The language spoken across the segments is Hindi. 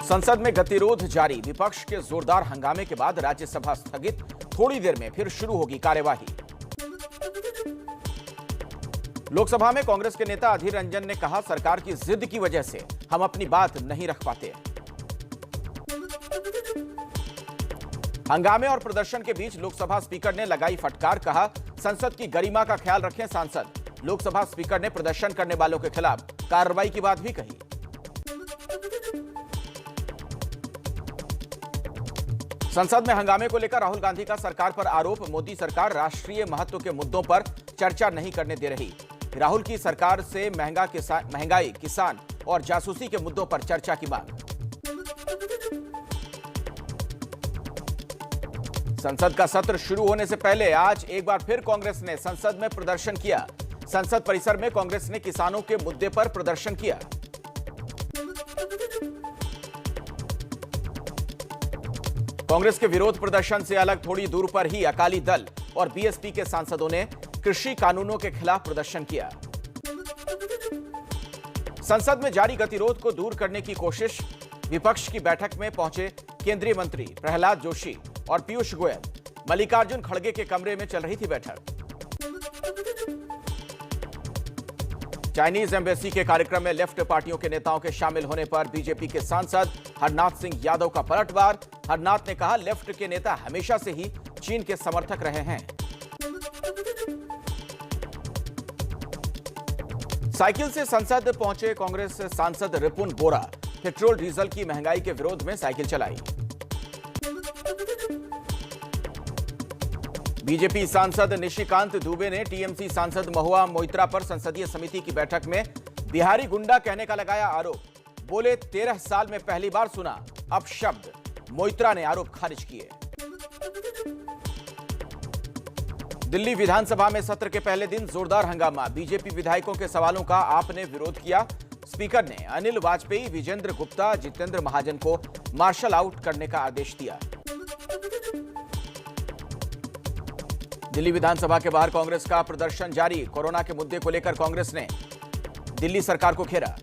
संसद में गतिरोध जारी। विपक्ष के जोरदार हंगामे के बाद राज्यसभा स्थगित। थोड़ी देर में फिर शुरू होगी कार्यवाही। लोकसभा में कांग्रेस के नेता अधीर रंजन ने कहा, सरकार की जिद की वजह से हम अपनी बात नहीं रख पाते। हंगामे और प्रदर्शन के बीच लोकसभा स्पीकर ने लगाई फटकार। कहा, संसद की गरिमा का ख्याल रखें सांसद। लोकसभा स्पीकर ने प्रदर्शन करने वालों के खिलाफ कार्रवाई की बात भी कही। संसद में हंगामे को लेकर राहुल गांधी का सरकार पर आरोप। मोदी सरकार राष्ट्रीय महत्व के मुद्दों पर चर्चा नहीं करने दे रही। राहुल की सरकार से महंगाई, किसान और जासूसी के मुद्दों पर चर्चा की मांग। संसद का सत्र शुरू होने से पहले आज एक बार फिर कांग्रेस ने संसद में प्रदर्शन किया। संसद परिसर में कांग्रेस ने किसानों के मुद्दे पर प्रदर्शन किया। कांग्रेस के विरोध प्रदर्शन से अलग थोड़ी दूर पर ही अकाली दल और बीएसपी के सांसदों ने कृषि कानूनों के खिलाफ प्रदर्शन किया। संसद में जारी गतिरोध को दूर करने की कोशिश। विपक्ष की बैठक में पहुंचे केंद्रीय मंत्री प्रहलाद जोशी और पीयूष गोयल। मल्लिकार्जुन खड़गे के कमरे में चल रही थी बैठक। चाइनीज एम्बेसी के कार्यक्रम में लेफ्ट पार्टियों के नेताओं के शामिल होने पर बीजेपी के सांसद हरनाथ सिंह यादव का पलटवार। हरनाथ ने कहा, लेफ्ट के नेता हमेशा से ही चीन के समर्थक रहे हैं। साइकिल से संसद पहुंचे कांग्रेस सांसद रिपुन बोरा। पेट्रोल डीजल की महंगाई के विरोध में साइकिल चलाई। बीजेपी सांसद निशिकांत दुबे ने टीएमसी सांसद महुआ मोइत्रा पर संसदीय समिति की बैठक में बिहारी गुंडा कहने का लगाया आरोप। बोले, 13 साल में पहली बार सुना अपशब्द। मोइत्रा ने आरोप खारिज किए। दिल्ली विधानसभा में सत्र के पहले दिन जोरदार हंगामा। बीजेपी विधायकों के सवालों का आपने विरोध किया। स्पीकर ने अनिल वाजपेयी, विजेंद्र गुप्ता, जितेंद्र महाजन को मार्शल आउट करने का आदेश दिया। दिल्ली विधानसभा के बाहर कांग्रेस का प्रदर्शन जारी। कोरोना के मुद्दे को लेकर कांग्रेस ने दिल्ली सरकार को घेरा।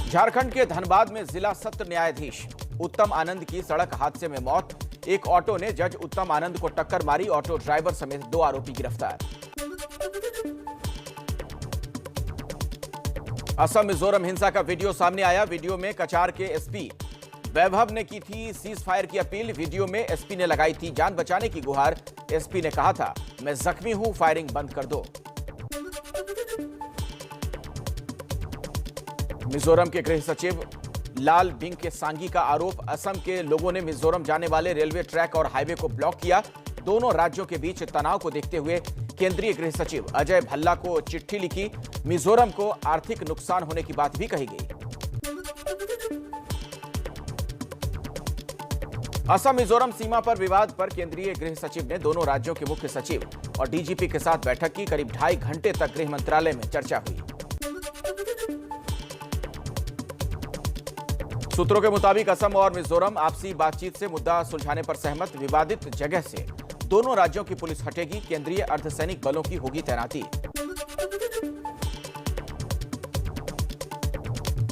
झारखंड के धनबाद में जिला सत्र न्यायाधीश उत्तम आनंद की सड़क हादसे में मौत। एक ऑटो ने जज उत्तम आनंद को टक्कर मारी। ऑटो ड्राइवर समेत 2 आरोपी गिरफ्तार। असम मिजोरम हिंसा का वीडियो सामने आया। वीडियो में कचार के एसपी वैभव ने की थी सीज फायर की अपील। वीडियो में एसपी ने लगाई थी जान बचाने की गुहार। एसपी ने कहा था, मैं जख्मी हूं, फायरिंग बंद कर दो। मिजोरम के गृह सचिव लाल बिंग के सांगी का आरोप। असम के लोगों ने मिजोरम जाने वाले रेलवे ट्रैक और हाईवे को ब्लॉक किया। दोनों राज्यों के बीच तनाव को देखते हुए केंद्रीय गृह सचिव अजय भल्ला को चिट्ठी लिखी। मिजोरम को आर्थिक नुकसान होने की बात भी कही गई। असम मिजोरम सीमा पर विवाद पर केंद्रीय गृह सचिव ने दोनों राज्यों के मुख्य सचिव और डीजीपी के साथ बैठक की। करीब 2.5 घंटे तक गृह मंत्रालय में चर्चा हुई। सूत्रों के मुताबिक असम और मिजोरम आपसी बातचीत से मुद्दा सुलझाने पर सहमत। विवादित जगह से दोनों राज्यों की पुलिस हटेगी। केंद्रीय अर्धसैनिक बलों की होगी तैनाती।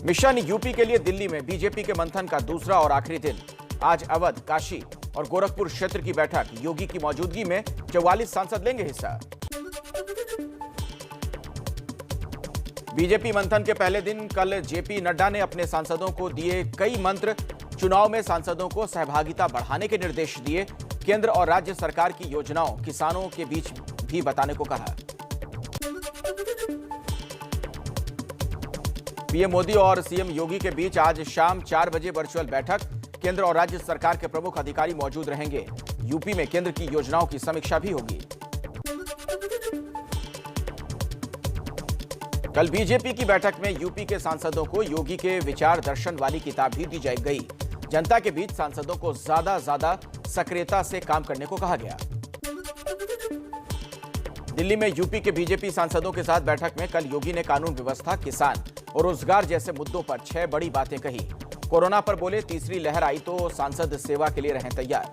मिशन यूपी के लिए दिल्ली में बीजेपी के मंथन का दूसरा और आखिरी दिन। आज अवध, काशी और गोरखपुर क्षेत्र की बैठक। योगी की मौजूदगी में 44 सांसद लेंगे हिस्सा। बीजेपी मंथन के पहले दिन कल जेपी नड्डा ने अपने सांसदों को दिए कई मंत्र। चुनाव में सांसदों को सहभागिता बढ़ाने के निर्देश दिए। केंद्र और राज्य सरकार की योजनाओं किसानों के बीच भी बताने को कहा। पीएम मोदी और सीएम योगी के बीच आज शाम 4 बजे वर्चुअल बैठक। केंद्र और राज्य सरकार के प्रमुख अधिकारी मौजूद रहेंगे। यूपी में केंद्र की योजनाओं की समीक्षा भी होगी। कल बीजेपी की बैठक में यूपी के सांसदों को योगी के विचार दर्शन वाली किताब भी दी गई। जनता के बीच सांसदों को ज्यादा सक्रियता से काम करने को कहा गया। दिल्ली में यूपी के बीजेपी सांसदों के साथ बैठक में कल योगी ने कानून व्यवस्था, किसान और रोजगार जैसे मुद्दों पर 6 बड़ी बातें कही। कोरोना पर बोले, तीसरी लहर आई तो सांसद सेवा के लिए रहें तैयार।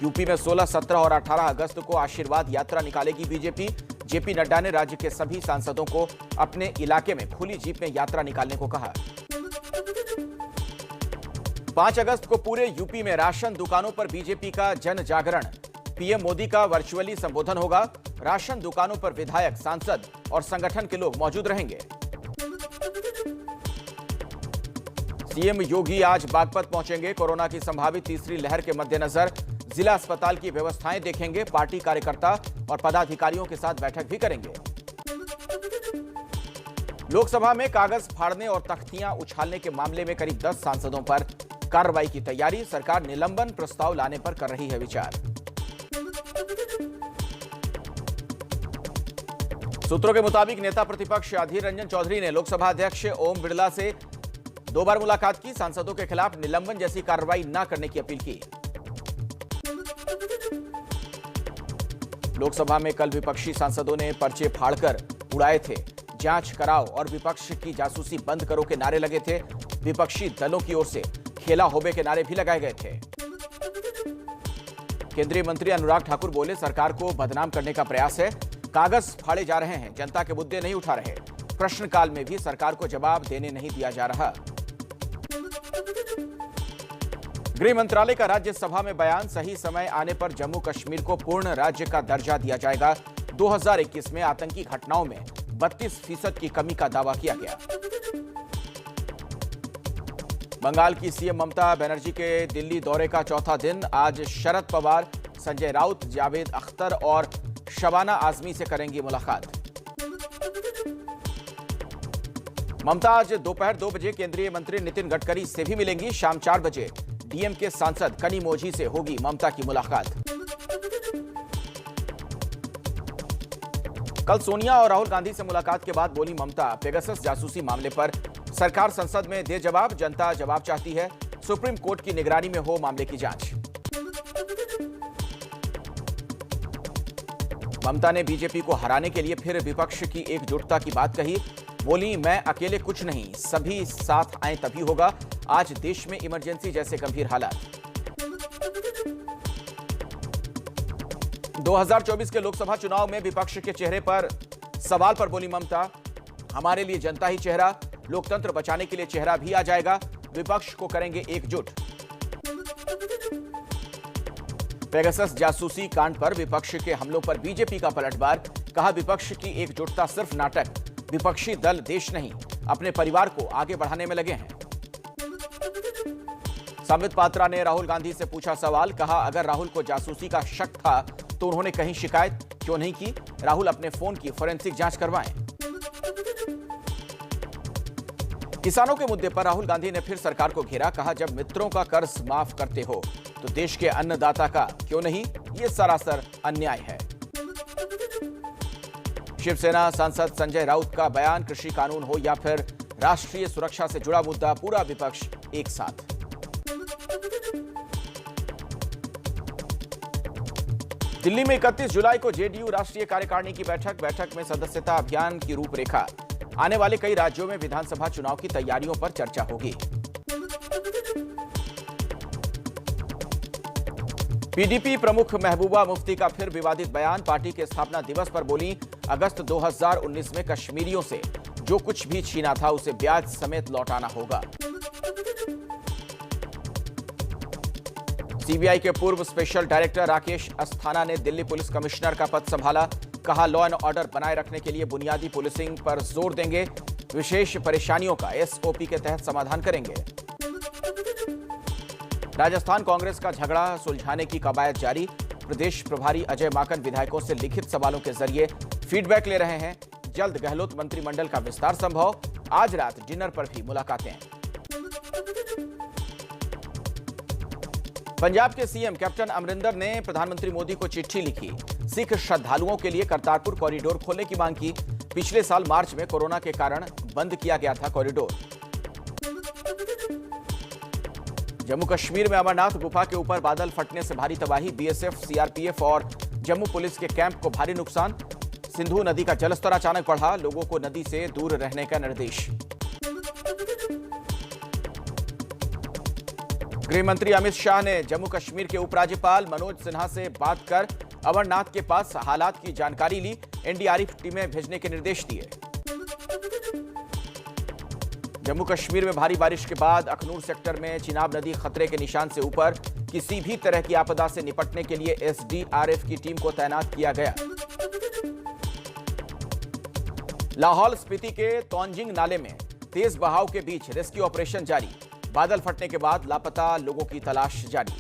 यूपी में 16, 17 और 18 अगस्त को आशीर्वाद यात्रा निकालेगी बीजेपी। जेपी नड्डा ने राज्य के सभी सांसदों को अपने इलाके में खुली जीप में यात्रा निकालने को कहा। 5 अगस्त को पूरे यूपी में राशन दुकानों पर बीजेपी का जन जागरण। पीएम मोदी का वर्चुअली संबोधन होगा। राशन दुकानों पर विधायक, सांसद और संगठन के लोग मौजूद रहेंगे। सीएम योगी आज बागपत पहुंचेंगे। कोरोना की संभावित तीसरी लहर के मद्देनजर जिला अस्पताल की व्यवस्थाएं देखेंगे। पार्टी कार्यकर्ता और पदाधिकारियों के साथ बैठक भी करेंगे। लोकसभा में कागज फाड़ने और तख्तियां उछालने के मामले में करीब 10 सांसदों पर कार्रवाई की तैयारी। सरकार निलंबन प्रस्ताव लाने पर कर रही है विचार। सूत्रों के मुताबिक नेता प्रतिपक्ष अधीर रंजन चौधरी ने लोकसभा अध्यक्ष ओम बिड़ला से 2 बार मुलाकात की। सांसदों के खिलाफ निलंबन जैसी कार्रवाई न करने की अपील की। लोकसभा में कल विपक्षी सांसदों ने पर्चे फाड़कर उड़ाए थे। जांच कराओ और विपक्ष की जासूसी बंद करो के नारे लगे थे। विपक्षी दलों की ओर से खेला होबे के नारे भी लगाए गए थे। केंद्रीय मंत्री अनुराग ठाकुर बोले, सरकार को बदनाम करने का प्रयास है। कागज फाड़े जा रहे हैं, जनता के मुद्दे नहीं उठा रहे। प्रश्नकाल में भी सरकार को जवाब देने नहीं दिया जा रहा। गृह मंत्रालय का राज्यसभा में बयान, सही समय आने पर जम्मू कश्मीर को पूर्ण राज्य का दर्जा दिया जाएगा। 2021 में आतंकी घटनाओं में 32% की कमी का दावा किया गया। बंगाल की सीएम ममता बनर्जी के दिल्ली दौरे का चौथा दिन। आज शरद पवार, संजय राउत, जावेद अख्तर और शबाना आजमी से करेंगी मुलाकात। ममता आज दोपहर 2 बजे केंद्रीय मंत्री नितिन गडकरी से भी मिलेंगी। शाम 4 बजे डीएम के सांसद कनिमोझी से होगी ममता की मुलाकात। कल सोनिया और राहुल गांधी से मुलाकात के बाद बोली ममता, पेगासस जासूसी मामले पर सरकार संसद में दे जवाब। जनता जवाब चाहती है। सुप्रीम कोर्ट की निगरानी में हो मामले की जांच। ममता ने बीजेपी को हराने के लिए फिर विपक्ष की एकजुटता की बात कही। बोली, मैं अकेले कुछ नहीं, सभी साथ आए तभी होगा। आज देश में इमरजेंसी जैसे गंभीर हालात। 2024 के लोकसभा चुनाव में विपक्ष के चेहरे पर सवाल पर बोली ममता, हमारे लिए जनता ही चेहरा, लोकतंत्र बचाने के लिए चेहरा भी आ जाएगा। विपक्ष को करेंगे एकजुट। पेगासस जासूसी कांड पर विपक्ष के हमलों पर बीजेपी का पलटवार। कहा, विपक्ष की एकजुटता सिर्फ नाटक। विपक्षी दल देश नहीं, अपने परिवार को आगे बढ़ाने में लगे हैं। संबित पात्रा ने राहुल गांधी से पूछा सवाल। कहा, अगर राहुल को जासूसी का शक था तो उन्होंने कहीं शिकायत क्यों नहीं की? राहुल अपने फोन की फोरेंसिक जांच करवाएं। किसानों के मुद्दे पर राहुल गांधी ने फिर सरकार को घेरा। कहा, जब मित्रों का कर्ज माफ करते हो तो देश के अन्नदाता का क्यों नहीं? ये सरासर अन्याय है। शिवसेना सांसद संजय राउत का बयान, कृषि कानून हो या फिर राष्ट्रीय सुरक्षा से जुड़ा मुद्दा, पूरा विपक्ष एक साथ। दिल्ली में 31 जुलाई को जेडीयू राष्ट्रीय कार्यकारिणी की बैठक में सदस्यता अभियान की रूपरेखा। आने वाले कई राज्यों में विधानसभा चुनाव की तैयारियों पर चर्चा होगी। पीडीपी प्रमुख महबूबा मुफ्ती का फिर विवादित बयान। पार्टी के स्थापना दिवस पर बोली, अगस्त 2019 में कश्मीरियों से जो कुछ भी छीना था उसे ब्याज समेत लौटाना होगा। सीबीआई के पूर्व स्पेशल डायरेक्टर राकेश अस्थाना ने दिल्ली पुलिस कमिश्नर का पद संभाला। कहा, लॉ एंड ऑर्डर बनाए रखने के लिए बुनियादी पुलिसिंग पर जोर देंगे। विशेष परेशानियों का एसओपी के तहत समाधान करेंगे। राजस्थान कांग्रेस का झगड़ा सुलझाने की कवायद जारी। प्रदेश प्रभारी अजय माकन विधायकों से लिखित सवालों के जरिए फीडबैक ले रहे हैं। जल्द गहलोत मंत्रिमंडल का विस्तार संभव। आज रात डिनर पर भी मुलाकातें। पंजाब के सीएम कैप्टन अमरिंदर ने प्रधानमंत्री मोदी को चिट्ठी लिखी। सिख श्रद्धालुओं के लिए करतारपुर कॉरिडोर खोलने की मांग की। पिछले साल मार्च में कोरोना के कारण बंद किया गया था कॉरिडोर। जम्मू कश्मीर में अमरनाथ गुफा के ऊपर बादल फटने से भारी तबाही। बीएसएफ, सीआरपीएफ और जम्मू पुलिस के कैंप को भारी नुकसान। सिंधु नदी का जलस्तर अचानक बढ़ा। लोगों को नदी से दूर रहने का निर्देश। गृह मंत्री अमित शाह ने जम्मू कश्मीर के उपराज्यपाल मनोज सिन्हा से बात कर अमरनाथ के पास हालात की जानकारी ली। एनडीआरएफ टीमें भेजने के निर्देश दिए। जम्मू कश्मीर में भारी बारिश के बाद अखनूर सेक्टर में चिनाब नदी खतरे के निशान से ऊपर। किसी भी तरह की आपदा से निपटने के लिए एसडीआरएफ की टीम को तैनात किया गया। लाहौल स्पीति के तौंजिंग नाले में तेज बहाव के बीच रेस्क्यू ऑपरेशन जारी। बादल फटने के बाद लापता लोगों की तलाश जारी।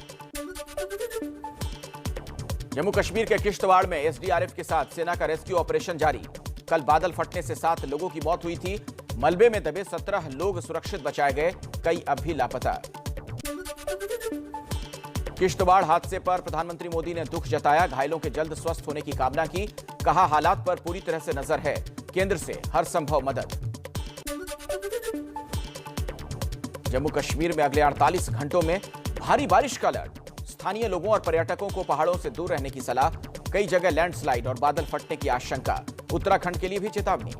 जम्मू कश्मीर के किश्तवाड़ में एसडीआरएफ के साथ सेना का रेस्क्यू ऑपरेशन जारी। कल बादल फटने से 7 लोगों की मौत हुई थी। मलबे में दबे 17 लोग सुरक्षित बचाए गए, कई अब भी लापता। किश्तवाड़ हादसे पर प्रधानमंत्री मोदी ने दुख जताया। घायलों के जल्द स्वस्थ होने की कामना की। कहा, हालात पर पूरी तरह से नजर है, केंद्र से हर संभव मदद। जम्मू कश्मीर में अगले 48 घंटों में भारी बारिश का अलर्ट। स्थानीय लोगों और पर्यटकों को पहाड़ों से दूर रहने की सलाह। कई जगह लैंडस्लाइड और बादल फटने की आशंका। उत्तराखंड के लिए भी चेतावनी।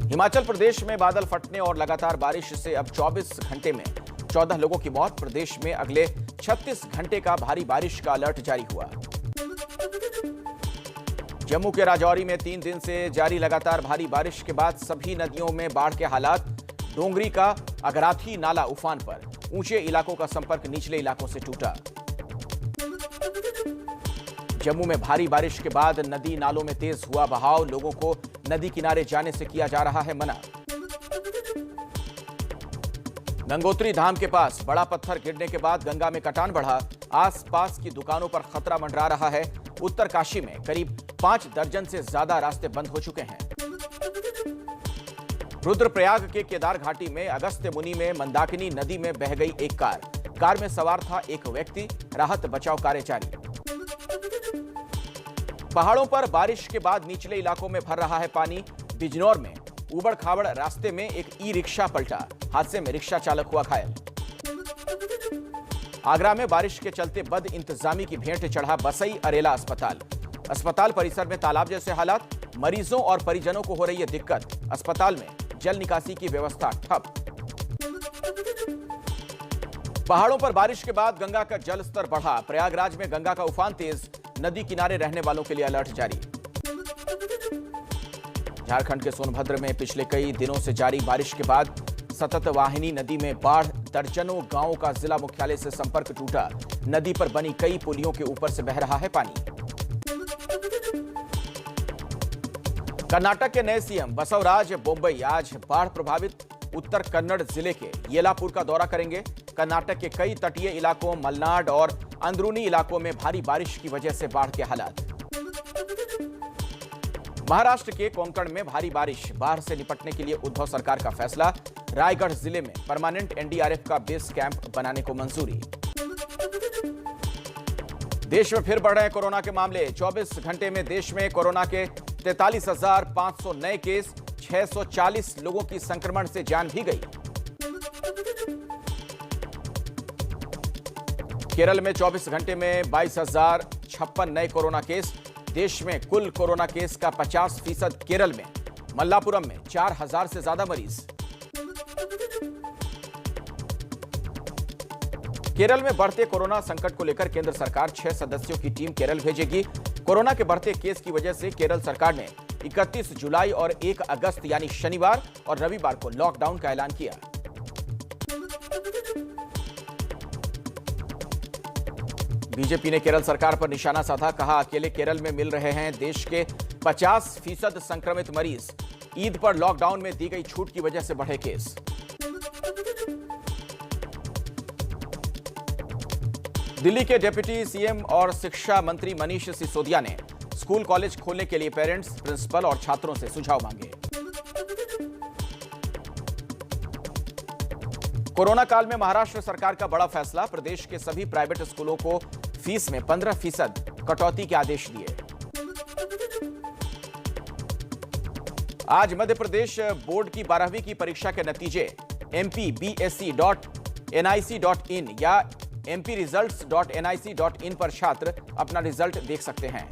हिमाचल प्रदेश में बादल फटने और लगातार बारिश से अब 24 घंटे में 14 लोगों की मौत। प्रदेश में अगले 36 घंटे का भारी बारिश का अलर्ट जारी हुआ। जम्मू के राजौरी में 3 दिन से जारी लगातार भारी बारिश के बाद सभी नदियों में बाढ़ के हालात। डोंगरी का अगराथी नाला उफान पर। ऊंचे इलाकों का संपर्क निचले इलाकों से टूटा। जम्मू में भारी बारिश के बाद नदी नालों में तेज हुआ बहाव। लोगों को नदी किनारे जाने से किया जा रहा है मना। गंगोत्री धाम के पास बड़ा पत्थर गिरने के बाद गंगा में कटान बढ़ा। आसपास की दुकानों पर खतरा मंडरा रहा है। उत्तरकाशी में करीब 5 दर्जन से ज्यादा रास्ते बंद हो चुके हैं। रुद्रप्रयाग के केदार घाटी में अगस्त्य मुनि में मंदाकिनी नदी में बह गई एक कार। कार में सवार था एक व्यक्ति। राहत बचाव कार्य जारी। पहाड़ों पर बारिश के बाद निचले इलाकों में भर रहा है पानी। बिजनौर में उबड़ खाबड़ रास्ते में एक ई रिक्शा पलटा। हादसे में रिक्शा चालक हुआ घायल। आगरा में बारिश के चलते बद इंतजामी की भेंट चढ़ा बसई अरेला अस्पताल। अस्पताल परिसर में तालाब जैसे हालात। मरीजों और परिजनों को हो रही है दिक्कत। अस्पताल में जल निकासी की व्यवस्था ठप। पहाड़ों पर बारिश के बाद गंगा का जल स्तर बढ़ा। प्रयागराज में गंगा का उफान तेज। नदी किनारे रहने वालों के लिए अलर्ट जारी। झारखंड के सोनभद्र में पिछले कई दिनों से जारी बारिश के बाद सतत वाहिनी नदी में बाढ़। दर्जनों गांवों का जिला मुख्यालय से संपर्क टूटा। नदी पर बनी कई पुलियों के ऊपर से बह रहा है पानी। कर्नाटक के नए सीएम बसवराज बोम्मई आज बाढ़ प्रभावित उत्तर कन्नड़ जिले के येलापुर का दौरा करेंगे। कर्नाटक के कई तटीय इलाकों, मलनाड और अंदरूनी इलाकों में भारी बारिश की वजह से बाढ़ के हालात। महाराष्ट्र के कोंकण में भारी बारिश। बाढ़ से निपटने के लिए उद्धव सरकार का फैसला। रायगढ़ जिले में परमानेंट एनडीआरएफ का बेस कैंप बनाने को मंजूरी। देश में फिर बढ़ रहे हैं कोरोना के मामले। 24 घंटे में देश में कोरोना के 43,500 नए केस। 640 लोगों की संक्रमण से जान भी गई। केरल में 24 घंटे में 22,056 नए कोरोना केस। देश में कुल कोरोना केस का 50% केरल में। मल्लापुरम में 4,000 से ज्यादा मरीज। केरल में बढ़ते कोरोना संकट को लेकर केंद्र सरकार 6 सदस्यों की टीम केरल भेजेगी। कोरोना के बढ़ते केस की वजह से केरल सरकार ने 31 जुलाई और 1 अगस्त यानी शनिवार और रविवार को लॉकडाउन का ऐलान किया। बीजेपी ने केरल सरकार पर निशाना साधा। कहा, अकेले केरल में मिल रहे हैं देश के 50% संक्रमित मरीज। ईद पर लॉकडाउन में दी गई छूट की वजह से बढ़े केस। दिल्ली के डिप्टी सीएम और शिक्षा मंत्री मनीष सिसोदिया ने स्कूल कॉलेज खोलने के लिए पेरेंट्स, प्रिंसिपल और छात्रों से सुझाव मांगे। कोरोना काल में महाराष्ट्र सरकार का बड़ा फैसला। प्रदेश के सभी प्राइवेट स्कूलों को फीस में 15% कटौती के आदेश दिए। आज मध्य प्रदेश बोर्ड की 12वीं की परीक्षा के नतीजे mpbsc.nic.in या mpresults.nic.in पर छात्र अपना रिजल्ट देख सकते हैं।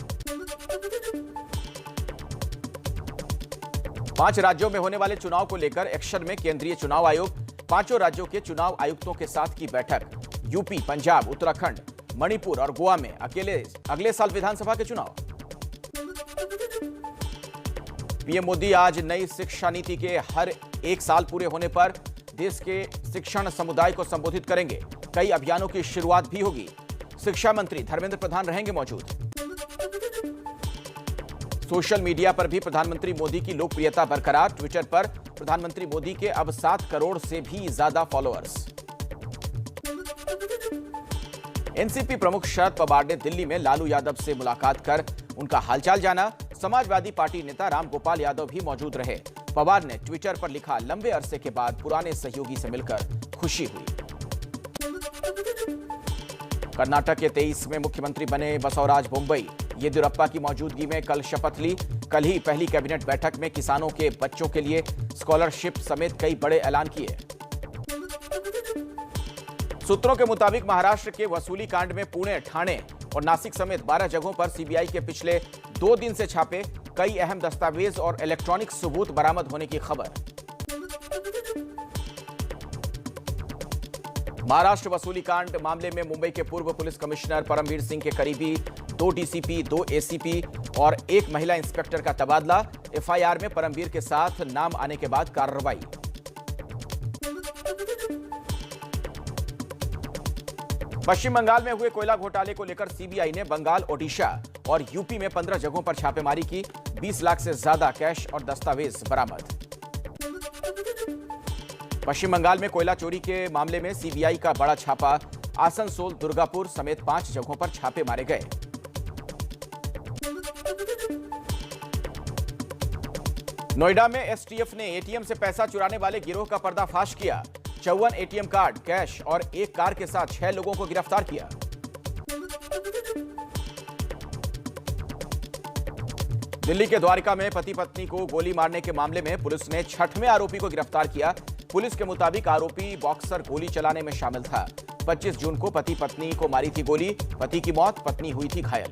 5 राज्यों में होने वाले चुनाव को लेकर एक्शन में केंद्रीय चुनाव आयोग। 5 राज्यों के चुनाव आयुक्तों के साथ की बैठक। यूपी, पंजाब, उत्तराखंड, मणिपुर और गोवा में अगले साल विधानसभा के चुनाव। पीएम मोदी आज नई शिक्षा नीति के हर 1 साल पूरे होने पर देश के शिक्षण समुदाय को संबोधित करेंगे। कई अभियानों की शुरुआत भी होगी। शिक्षा मंत्री धर्मेंद्र प्रधान रहेंगे मौजूद। सोशल मीडिया पर भी प्रधानमंत्री मोदी की लोकप्रियता बरकरार। ट्विटर पर प्रधानमंत्री मोदी के अब 7 करोड़ से भी ज्यादा फॉलोअर्स। एनसीपी प्रमुख शरद पवार ने दिल्ली में लालू यादव से मुलाकात कर उनका हालचाल जाना। समाजवादी पार्टी नेता राम गोपाल यादव भी मौजूद रहे। पवार ने ट्विटर पर लिखा, लंबे अरसे के बाद पुराने सहयोगी से मिलकर खुशी हुई। कर्नाटक के 23वें मुख्यमंत्री बने बसवराज बोम्मई। येदियुरप्पा की मौजूदगी में कल शपथ ली। कल ही पहली कैबिनेट बैठक में किसानों के बच्चों के लिए स्कॉलरशिप समेत कई बड़े ऐलान किए। सूत्रों के मुताबिक महाराष्ट्र के वसूली कांड में पुणे, ठाणे और नासिक समेत 12 जगहों पर सीबीआई के पिछले 2 दिन से छापे। कई अहम दस्तावेज और इलेक्ट्रॉनिक सबूत बरामद होने की खबर। महाराष्ट्र वसूली कांड मामले में मुंबई के पूर्व पुलिस कमिश्नर परमवीर सिंह के करीबी 2 डीसीपी, 2 एसीपी और 1 महिला इंस्पेक्टर का तबादला। एफआईआर में परमवीर के साथ नाम आने के बाद कार्रवाई। पश्चिम बंगाल में हुए कोयला घोटाले को लेकर सीबीआई ने बंगाल, ओडिशा और यूपी में 15 जगहों पर छापेमारी की। 20 लाख से ज्यादा कैश और दस्तावेज बरामद। पश्चिम बंगाल में कोयला चोरी के मामले में सीबीआई का बड़ा छापा। आसनसोल, दुर्गापुर समेत 5 जगहों पर छापे मारे गए। नोएडा में एसटीएफ ने एटीएम से पैसा चुराने वाले गिरोह का पर्दाफाश किया। 54 एटीएम कार्ड, कैश और एक कार के साथ 6 लोगों को गिरफ्तार किया। दिल्ली के द्वारका में पति पत्नी को गोली मारने के मामले में पुलिस ने 6वें आरोपी को गिरफ्तार किया। पुलिस के मुताबिक आरोपी बॉक्सर गोली चलाने में शामिल था। 25 जून को पति पत्नी को मारी थी गोली। पति की मौत, पत्नी हुई थी घायल।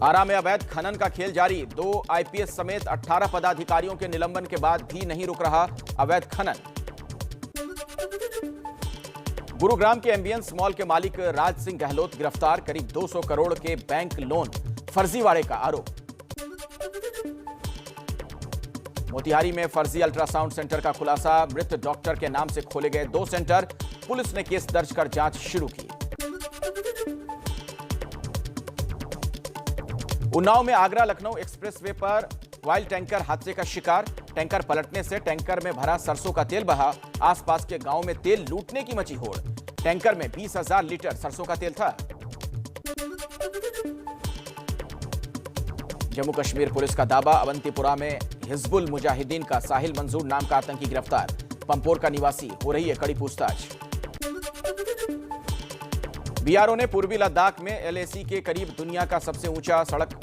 आरा में अवैध खनन का खेल जारी। 2 आईपीएस समेत 18 पदाधिकारियों के निलंबन के बाद भी नहीं रुक रहा अवैध खनन। गुरुग्राम के एम्बियंस मॉल के मालिक राज सिंह गहलोत गिरफ्तार। करीब 200 करोड़ के बैंक लोन फर्जीवाड़े का आरोप। मोतिहारी में फर्जी अल्ट्रासाउंड सेंटर का खुलासा। मृत डॉक्टर के नाम से खोले गए 2 सेंटर। पुलिस ने केस दर्ज कर जांच शुरू की। उन्नाव में आगरा लखनऊ एक्सप्रेसवे पर ऑयल टैंकर हादसे का शिकार। टैंकर पलटने से टैंकर में भरा सरसों का तेल बहा। आसपास के गांव में तेल लूटने की मची होड़। टैंकर में 20,000 लीटर सरसों का तेल था। जम्मू कश्मीर पुलिस का दावा, अवंतीपुरा में हिजबुल मुजाहिदीन का साहिल मंजूर नाम का आतंकी गिरफ्तार। पंपोर का निवासी, हो रही है कड़ी पूछताछ। बीआरओ ने पूर्वी लद्दाख में एलएसी के करीब दुनिया का सबसे ऊंचा सड़क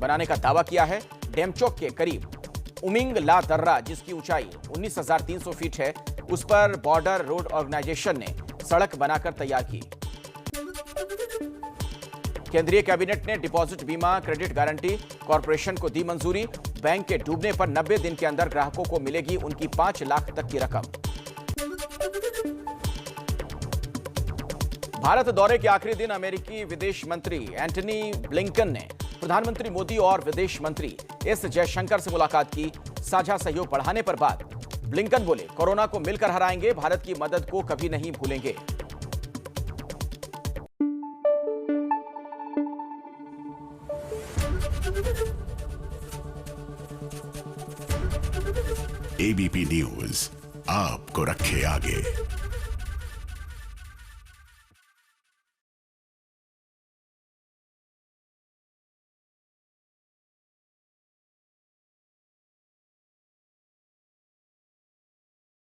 बनाने का दावा किया है। डेमचोक के करीब उमिंग ला दर्रा, जिसकी ऊंचाई 19,300 फीट है, उस पर बॉर्डर रोड ऑर्गेनाइजेशन ने सड़क बनाकर तैयार की। केंद्रीय कैबिनेट ने डिपॉजिट बीमा क्रेडिट गारंटी कॉर्पोरेशन को दी मंजूरी। बैंक के डूबने पर 90 दिन के अंदर ग्राहकों को मिलेगी उनकी 5 लाख तक की रकम। भारत दौरे के आखिरी दिन अमेरिकी विदेश मंत्री एंटनी ब्लिंकन ने प्रधानमंत्री मोदी और विदेश मंत्री एस जयशंकर से मुलाकात की। साझा सहयोग बढ़ाने पर बात। ब्लिंकन बोले, कोरोना को मिलकर हराएंगे, भारत की मदद को कभी नहीं भूलेंगे। एबीपी न्यूज आपको रखे आगे।